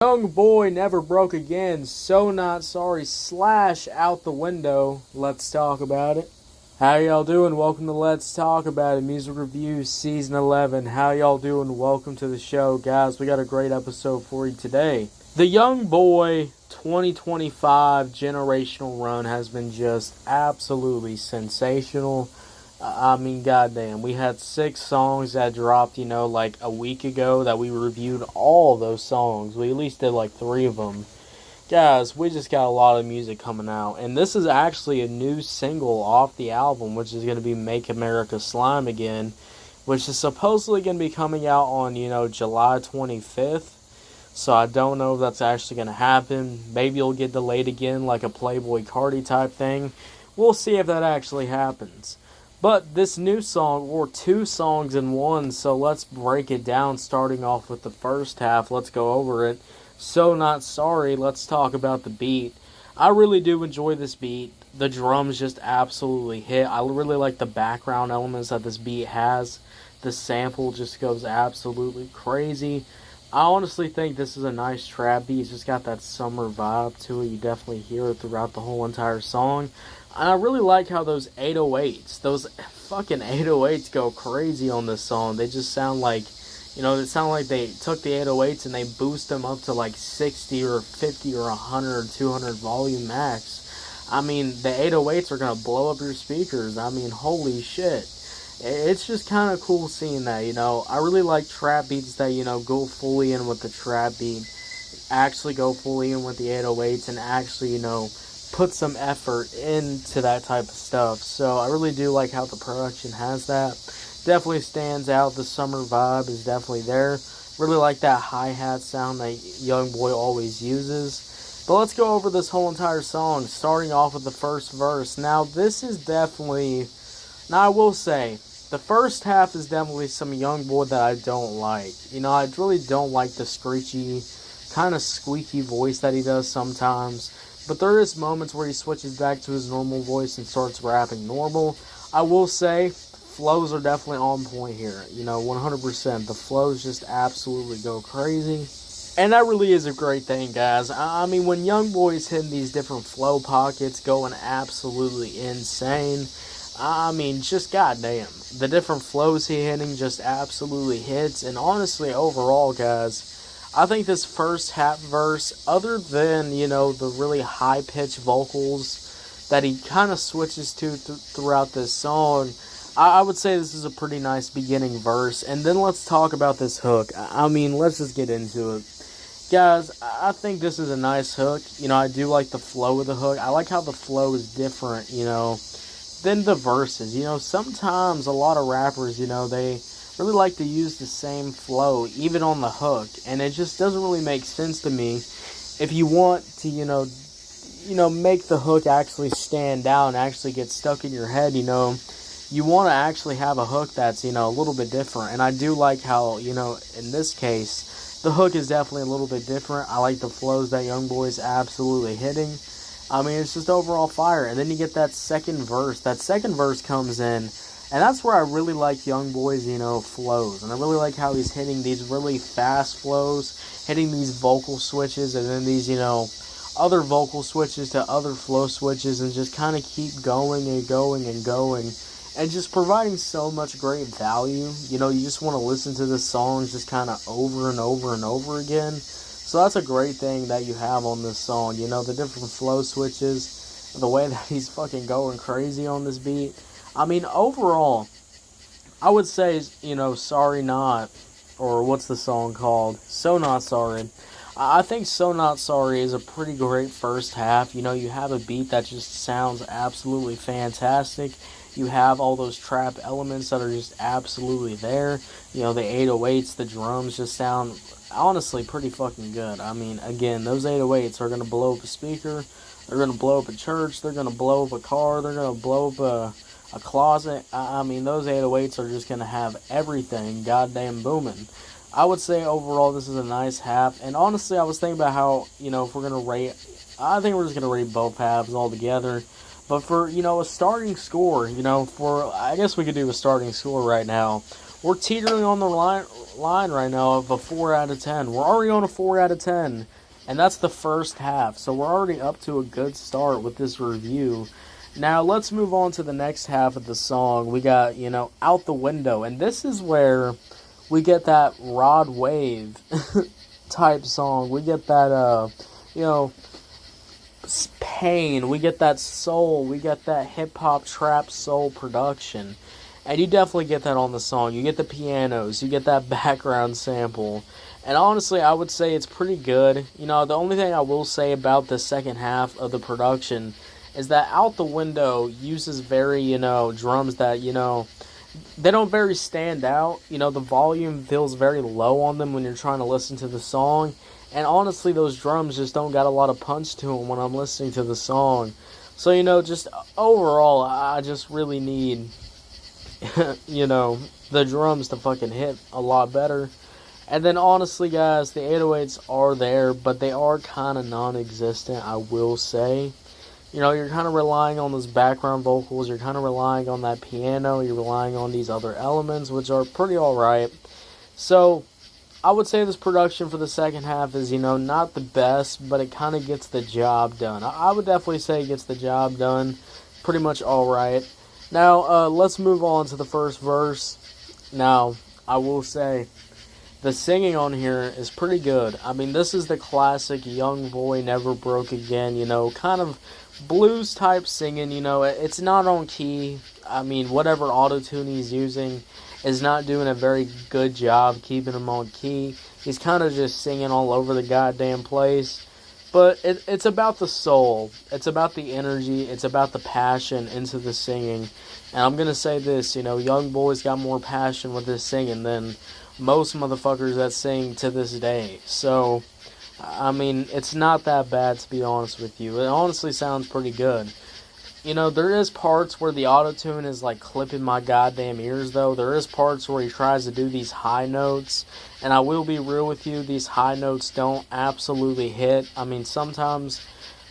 Young boy never broke again, so not sorry, / out the window. Let's talk about it. How y'all doing? Welcome to Let's Talk About It, Music Reviews Season 11. How y'all doing? Welcome to the show. Guys, we got a great episode for you today. The Young Boy 2025 generational run has been just absolutely sensational. I mean, goddamn, we had 6 songs that dropped, like a week ago that we reviewed all those songs. We at least did like 3 of them. Guys, we just got a lot of music coming out. And this is actually a new single off the album, which is going to be Make America Slime Again, which is supposedly going to be coming out on, July 25th. So I don't know if that's actually going to happen. Maybe it'll get delayed again like a Playboy Cardi type thing. We'll see if that actually happens. But this new song, or 2 songs in one, so let's break it down starting off with the first half. Let's go over it. So Not Sorry, let's talk about the beat. I really do enjoy this beat. The drums just absolutely hit. I really like the background elements that this beat has. The sample just goes absolutely crazy. I honestly think this is a nice trap beat. It's just got that summer vibe to it. You definitely hear it throughout the whole entire song. And I really like how those 808s, those fucking 808s go crazy on this song. They just sound like, it sound like they took the 808s and they boost them up to like 60 or 50 or 100 or 200 volume max. I mean, the 808s are going to blow up your speakers. I mean, holy shit. It's just kind of cool seeing that, I really like trap beats that, go fully in with the trap beat, actually go fully in with the 808s, and actually, put some effort into that type of stuff. So I really do like how the production has that. Definitely stands out. The summer vibe is definitely there. Really like that hi-hat sound that Young Boy always uses. But let's go over this whole entire song, starting off with the first verse. Now, this is definitely... Now, I will say, the first half is definitely some Young Boy that I don't like. I really don't like the screechy, kind of squeaky voice that he does sometimes. But there is moments where he switches back to his normal voice and starts rapping normal. I will say, flows are definitely on point here. 100%. The flows just absolutely go crazy. And that really is a great thing, guys. I mean, when Young Boy's hitting these different flow pockets, going absolutely insane. I mean, just goddamn. The different flows he hitting just absolutely hits. And honestly, overall, guys, I think this first half verse, other than, the really high-pitched vocals that he kind of switches to throughout this song, I would say this is a pretty nice beginning verse. And then let's talk about this hook. I mean, let's just get into it. Guys, I think this is a nice hook. I do like the flow of the hook. I like how the flow is different, than the verses. Sometimes a lot of rappers, they really like to use the same flow even on the hook, and it just doesn't really make sense to me. If you want to make the hook actually stand out and actually get stuck in your head, you want to actually have a hook that's a little bit different. And I do like how in this case the hook is definitely a little bit different. I like the flows that Young Boy is absolutely hitting. I mean, it's just overall fire. And then you get that second verse. That second verse comes in, and that's where I really like Young Boy's, flows. And I really like how he's hitting these really fast flows, hitting these vocal switches, and then these, other vocal switches to other flow switches, and just kind of keep going and going and going. And just providing so much great value. You just want to listen to this song just kind of over and over and over again. So that's a great thing that you have on this song. The different flow switches, the way that he's fucking going crazy on this beat. I mean, overall, I would say, Sorry Not, or what's the song called? So Not Sorry. I think So Not Sorry is a pretty great first half. You have a beat that just sounds absolutely fantastic. You have all those trap elements that are just absolutely there. The 808s, the drums just sound, honestly, pretty fucking good. I mean, again, those 808s are going to blow up a speaker. They're going to blow up a church. They're going to blow up a car. They're going to blow up a closet. I mean, those 808s are just going to have everything goddamn booming. I would say overall this is a nice half. And honestly, I was thinking about how, if we're going to rate, I think we're just going to rate both halves all together. But for, a starting score, I guess we could do a starting score right now. we're teetering on the line right now of a 4 out of 10. We're already on a 4 out of 10. And that's the first half. So we're already up to a good start with this review. Now let's move on to the next half of the song. We got, Out the Window. And this is where we get that Rod Wave type song. We get that, pain. We get that soul. We get that hip-hop trap soul production. And you definitely get that on the song. You get the pianos. You get that background sample. And honestly, I would say it's pretty good. The only thing I will say about the second half of the production is that Out the Window uses very, drums that, they don't very stand out. The volume feels very low on them when you're trying to listen to the song. And honestly, those drums just don't got a lot of punch to them when I'm listening to the song. So, just overall, I just really need, the drums to fucking hit a lot better. And then honestly, guys, the 808s are there, but they are kind of non-existent, I will say. You're kind of relying on those background vocals, you're kind of relying on that piano, you're relying on these other elements, which are pretty alright. So, I would say this production for the second half is, not the best, but it kind of gets the job done. I would definitely say it gets the job done. Pretty much alright. Now, let's move on to the first verse. Now, I will say, the singing on here is pretty good. I mean, this is the classic YoungBoy Never Broke Again, kind of blues type singing, it's not on key. I mean, whatever auto-tune he's using is not doing a very good job keeping him on key. He's kind of just singing all over the goddamn place. But it's about the soul. It's about the energy. It's about the passion into the singing. And I'm going to say this, YoungBoy's got more passion with his singing than most motherfuckers that sing to this day. So, I mean, it's not that bad, to be honest with you. It honestly sounds pretty good. There is parts where the auto-tune is like clipping my goddamn ears, though. There is parts where he tries to do these high notes, and I will be real with you, these high notes don't absolutely hit. I mean, sometimes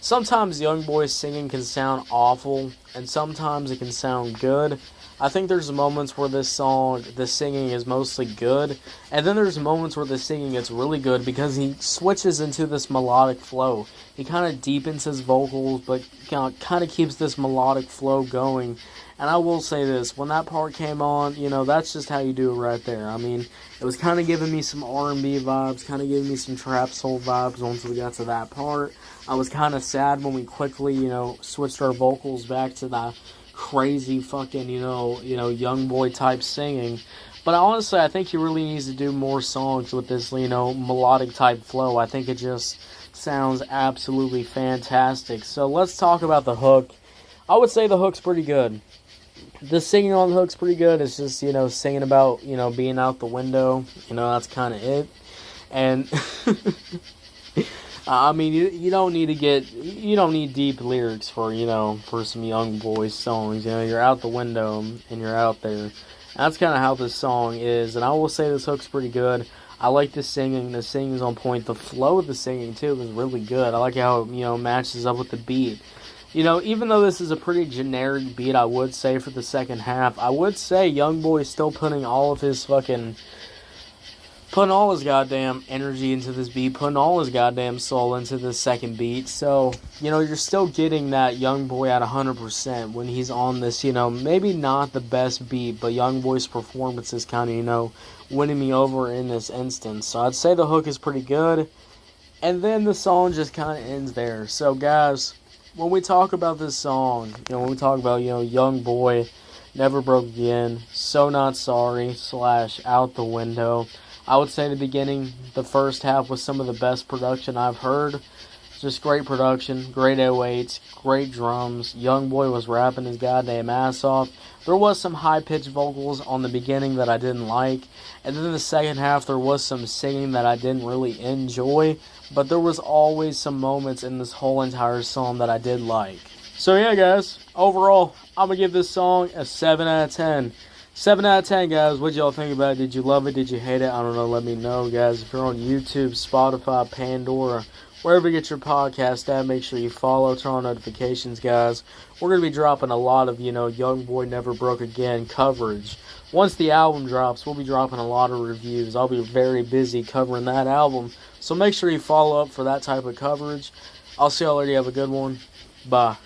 YoungBoy's singing can sound awful, and sometimes it can sound good. I think there's moments where the singing is mostly good, and then there's moments where the singing is really good because he switches into this melodic flow. He kind of deepens his vocals, but kind of keeps this melodic flow going. And I will say this, when that part came on, that's just how you do it right there. I mean, it was kind of giving me some R&B vibes, kind of giving me some trap soul vibes once we got to that part. I was kind of sad when we quickly, switched our vocals back to the crazy fucking, YoungBoy type singing. But honestly, I think he really needs to do more songs with this, melodic type flow. I think it just sounds absolutely fantastic. So let's talk about the hook. I would say the hook's pretty good. The singing on the hook's pretty good. It's just, singing about, being out the window. That's kind of it. And I mean, you don't need deep lyrics for, for some YoungBoy songs. You're out the window and you're out there. That's kind of how this song is. And I will say this hook's pretty good. I like the singing. The singing's on point. The flow of the singing, too, is really good. I like how it, matches up with the beat. Even though this is a pretty generic beat, I would say, for the second half, I would say YoungBoy's still putting all his goddamn energy into this beat, putting all his goddamn soul into this second beat. So, you're still getting that YoungBoy at 100% when he's on this, maybe not the best beat, but YoungBoy's performance is kind of, winning me over in this instance. So I'd say the hook is pretty good, and then the song just kind of ends there. So, guys, when we talk about this song, when we talk about, YoungBoy, Never Broke Again, So Not Sorry, / Out the Window, I would say in the beginning, the first half was some of the best production I've heard. Just great production, great 808s, great drums. YoungBoy was rapping his goddamn ass off. There was some high-pitched vocals on the beginning that I didn't like. And then in the second half, there was some singing that I didn't really enjoy. But there was always some moments in this whole entire song that I did like. So yeah, guys, overall, I'm going to give this song a 7 out of 10. 7 out of 10, guys. What y'all think about it? Did you love it? Did you hate it? I don't know. Let me know, guys. If you're on YouTube, Spotify, Pandora, wherever you get your podcast at, make sure you follow, turn on notifications, guys. We're going to be dropping a lot of, YoungBoy Never Broke Again coverage. Once the album drops, we'll be dropping a lot of reviews. I'll be very busy covering that album. So make sure you follow up for that type of coverage. I'll see y'all later. Have a good one. Bye.